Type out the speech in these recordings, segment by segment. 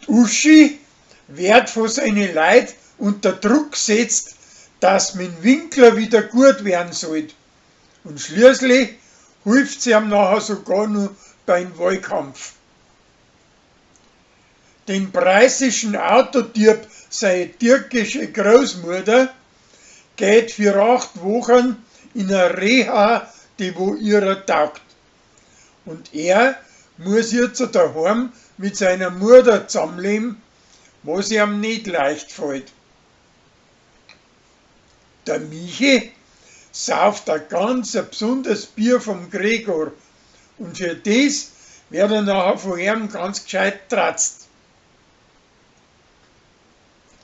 Uschi wird von seinen Leuten unter Druck gesetzt, dass mit Winkler wieder gut werden soll. Und schließlich hilft sie ihm nachher sogar noch beim Wahlkampf. Den preußischen Autotyp, seine türkische Großmutter, geht für 8 Wochen in eine Reha, die wo ihrer taugt. Und er muss jetzt daheim mit seiner Mutter zusammenleben, was ihm nicht leicht fällt. Der Michi sauft ein ganz besonderes Bier vom Gregor und für das wird er nachher von ihm ganz gescheit tratzt.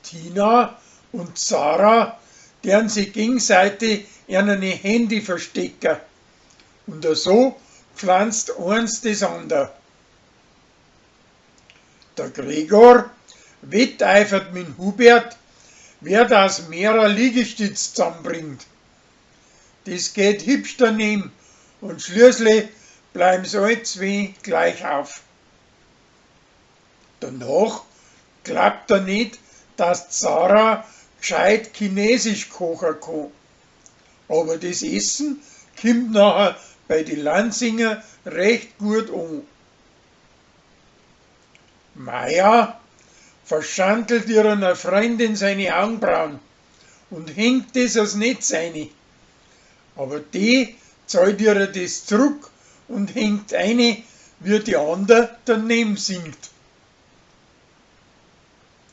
Tina und Sarah deren sie gegenseitig in eine Handy verstecken. Und so pflanzt eins das andere. Der Gregor wetteifert mit Hubert, wer das mehrer Liegestütz zusammenbringt. Das geht hübsch daneben und schließlich bleiben sie alle zwei gleich auf. Danach glaubt er nicht, dass Sarah gescheit Chinesisch kochen kann. Aber das Essen kommt nachher bei den Lanzinger recht gut an. Maja verschandelt ihrer Freundin seine Augenbrauen und hängt das als Netz rein. Aber die zahlt ihr das zurück und hängt eine, wie die andere daneben singt.